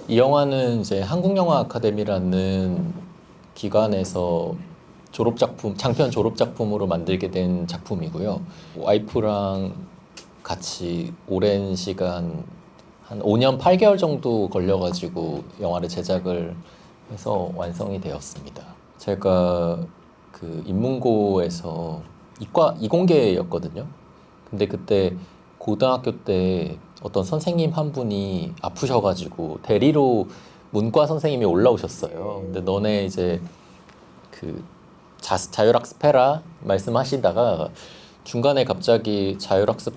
이 영화는 이제 한국영화 아카데미라는 기관에서 졸업작품, 장편 졸업작품으로 만들게 된 작품이고요. 와이프랑 같이 오랜 시간, 한 5년 8개월 정도 걸려가지고 영화를 제작을 해서 완성이 되었습니다. 제가 그 인문고에서 이공계였거든요. 근데 그때 고등학교 때 어떤 선생님 한 분이 아프셔가지고 대리로 문과 선생님이 올라오셨어요. 근데 너네 이제 그 자율학습 해라 말씀하시다가 중간에 갑자기 자율학습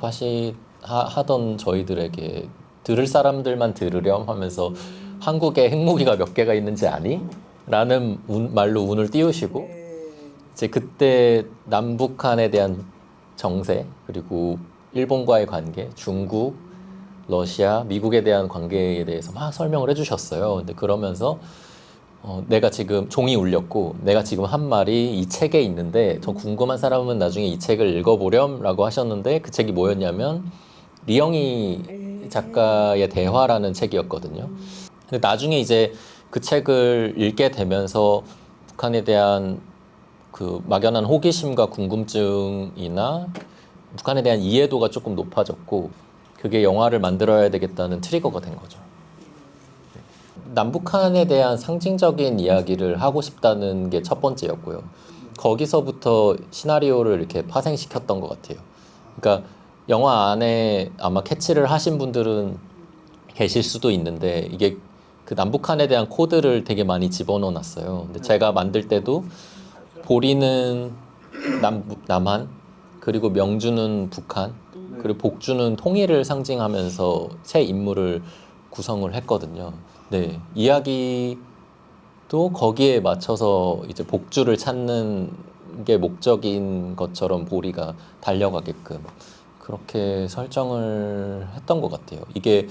하던 저희들에게 들을 사람들만 들으렴 하면서 한국에 핵무기가 몇 개가 있는지 아니? 라는 말로 운을 띄우시고 이제 그때 남북한에 대한 정세 그리고 일본과의 관계, 중국, 러시아, 미국에 대한 관계에 대해서 막 설명을 해주셨어요. 근데 그러면서 내가 지금 종이 울렸고 내가 지금 한 말이 이 책에 있는데 더 궁금한 사람은 나중에 이 책을 읽어보렴 라고 하셨는데 그 책이 뭐였냐면 리영희 작가의 대화라는 책이었거든요. 근데 나중에 이제 그 책을 읽게 되면서 북한에 대한 그 막연한 호기심과 궁금증이나 북한에 대한 이해도가 조금 높아졌고 그게 영화를 만들어야 되겠다는 트리거가 된 거죠. 남북한에 대한 상징적인 이야기를 하고 싶다는 게 첫 번째였고요. 거기서부터 시나리오를 이렇게 파생시켰던 것 같아요. 그러니까 영화 안에 아마 캐치를 하신 분들은 계실 수도 있는데 이게 그 남북한에 대한 코드를 되게 많이 집어넣어 놨어요. 근데 제가 만들 때도 보리는 남한, 그리고 명주는 북한, 그리고 복주는 통일을 상징하면서 새 인물을 구성을 했거든요. 네, 이야기도 거기에 맞춰서 이제 복주를 찾는 게 목적인 것처럼 보리가 달려가게끔 그렇게 설정을 했던 것 같아요. 이게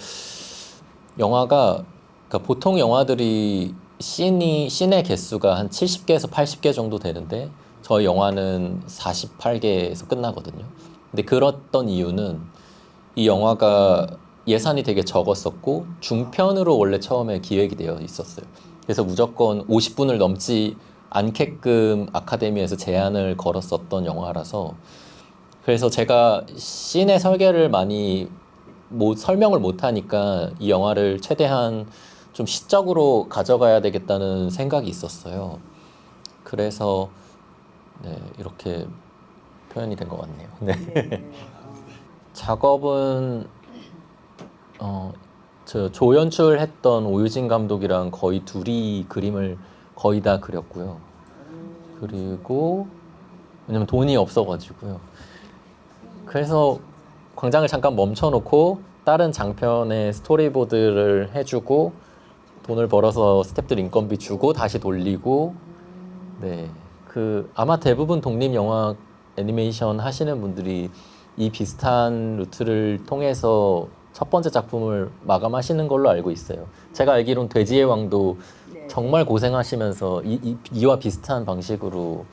영화가 그러니까 보통 영화들이 씬의 개수가 한 70개에서 80개 정도 되는데 저희 영화는 48개에서 끝나거든요. 근데 그랬던 이유는 이 영화가 예산이 되게 적었었고 중편으로 원래 처음에 기획이 되어 있었어요. 그래서 무조건 50분을 넘지 않게끔 아카데미에서 제한을 걸었었던 영화라서 그래서 제가 씬의 설계를 많이 설명을 못 하니까 이 영화를 최대한 좀 시적으로 가져가야 되겠다는 생각이 있었어요. 그래서 네, 이렇게 표현이 된 것 같네요. 네. 작업은 저 조연출했던 오유진 감독이랑 거의 둘이 그림을 거의 다 그렸고요. 그리고 왜냐면 돈이 없어가지고요. 그래서 광장을 잠깐 멈춰놓고 다른 장편의 스토리보드를 해주고 돈을 벌어서 스태프들 인건비 주고 다시 돌리고 네. 그 아마 대부분 독립 영화 애니메이션 하시는 분들이 이 비슷한 루트를 통해서 첫 번째 작품을 마감하시는 걸로 알고 있어요. 제가 알기론 돼지의 왕도 정말 고생하시면서 이와 비슷한 방식으로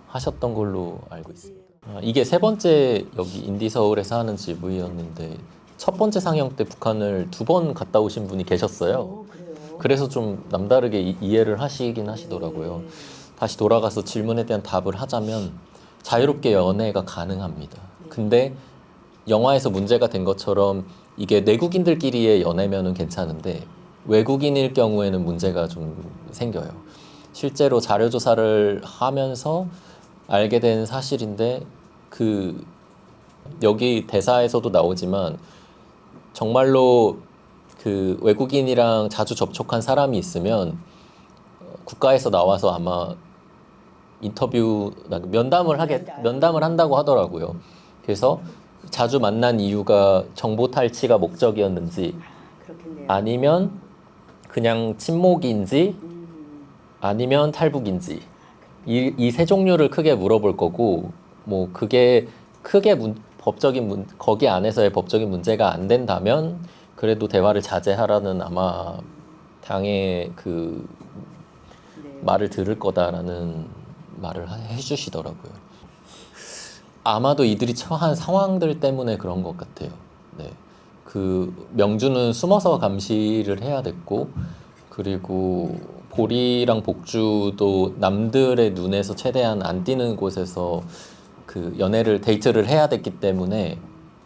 하셨던 걸로 알고 있습니다. 이게 세 번째 여기 인디서울에서 하는 GV였는데 첫 번째 상영 때 북한을 2번 갔다 오신 분이 계셨어요. 그래서 좀 남다르게 이해를 하시긴 하시더라고요. 다시 돌아가서 질문에 대한 답을 하자면 자유롭게 연애가 가능합니다. 근데 영화에서 문제가 된 것처럼 이게 내국인들끼리의 연애면은 괜찮은데 외국인일 경우에는 문제가 좀 생겨요. 실제로 자료 조사를 하면서 알게 된 사실인데 그 여기 대사에서도 나오지만 정말로 그 외국인이랑 자주 접촉한 사람이 있으면 국가에서 나와서 아마 면담을 한다고 하더라고요. 그래서 자주 만난 이유가 정보 탈취가 목적이었는지 아니면 그냥 친목인지 아니면 탈북인지 이 세 종류를 크게 물어볼 거고 뭐 그게 크게 거기 안에서의 법적인 문제가 안 된다면 그래도 대화를 자제하라는 아마 당의 그 말을 들을 거다라는 말을 해주시더라고요. 아마도 이들이 처한 상황들 때문에 그런 것 같아요. 네. 그 명주는 숨어서 감시를 해야 됐고, 그리고 보리랑 복주도 남들의 눈에서 최대한 안 띄는 곳에서 그 연애를 데이트를 해야 됐기 때문에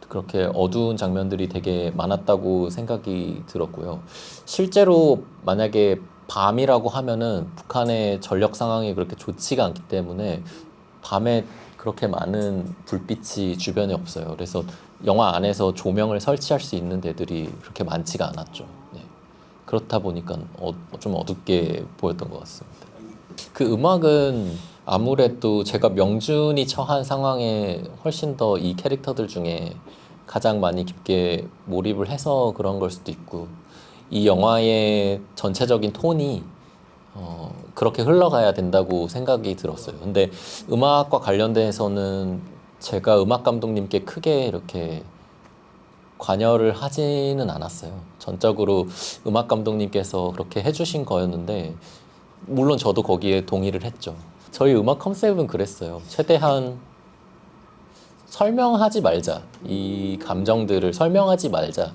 그렇게 어두운 장면들이 되게 많았다고 생각이 들었고요. 실제로 만약에 밤이라고 하면은 북한의 전력 상황이 그렇게 좋지가 않기 때문에 밤에 그렇게 많은 불빛이 주변에 없어요. 그래서 영화 안에서 조명을 설치할 수 있는 데들이 그렇게 많지가 않았죠. 네. 그렇다 보니까 좀 어둡게 보였던 것 같습니다. 그 음악은 아무래도 제가 명준이 처한 상황에 훨씬 더 이 캐릭터들 중에 가장 많이 깊게 몰입을 해서 그런 걸 수도 있고, 이 영화의 전체적인 톤이 그렇게 흘러가야 된다고 생각이 들었어요. 근데 음악과 관련돼서는 제가 음악 감독님께 크게 이렇게 관여를 하지는 않았어요. 전적으로 음악 감독님께서 그렇게 해주신 거였는데, 물론 저도 거기에 동의를 했죠. 저희 음악 컨셉은 그랬어요. 최대한 설명하지 말자. 이 감정들을 설명하지 말자.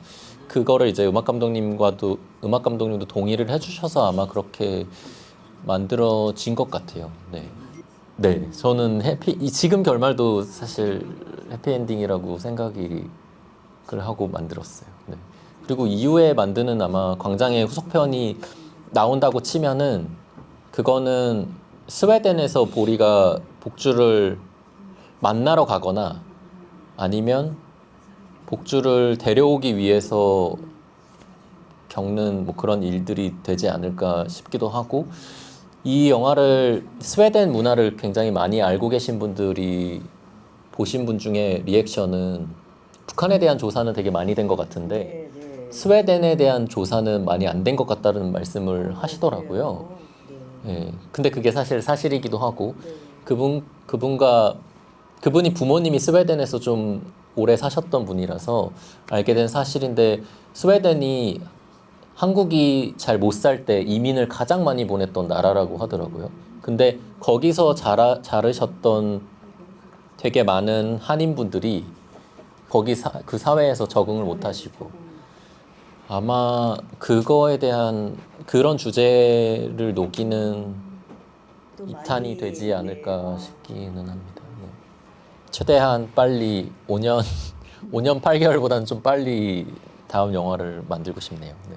그거를 이제 음악 감독님도 동의를 해주셔서 아마 그렇게 만들어진 것 같아요. 네. 네. 저는 지금 결말도 사실 해피엔딩이라고 생각이 그걸 하고 만들었어요. 네. 그리고 이후에 만드는 아마 광장의 후속편이 나온다고 치면은 그거는 스웨덴에서 보리가 복주를 만나러 가거나 아니면 복주를 데려오기 위해서 겪는 뭐 그런 일들이 되지 않을까 싶기도 하고, 이 영화를 스웨덴 문화를 굉장히 많이 알고 계신 분들이 보신 분 중에 리액션은 북한에 대한 조사는 되게 많이 된 것 같은데 스웨덴에 대한 조사는 많이 안 된 것 같다는 말씀을 하시더라고요. 예. 근데 그게 사실 사실이기도 하고, 그분이 부모님이 스웨덴에서 좀 오래 사셨던 분이라서 알게 된 사실인데, 스웨덴이 한국이 잘 못 살 때 이민을 가장 많이 보냈던 나라라고 하더라고요. 근데 거기서 자르셨던 되게 많은 한인분들이 그 사회에서 적응을 못 하시고, 아마 그거에 대한 그런 주제를 녹이는 또 2탄이 되지 많이, 않을까 싶기는 합니다. 네. 최대한 빨리 5년 8개월보다는 좀 빨리 다음 영화를 만들고 싶네요. 네.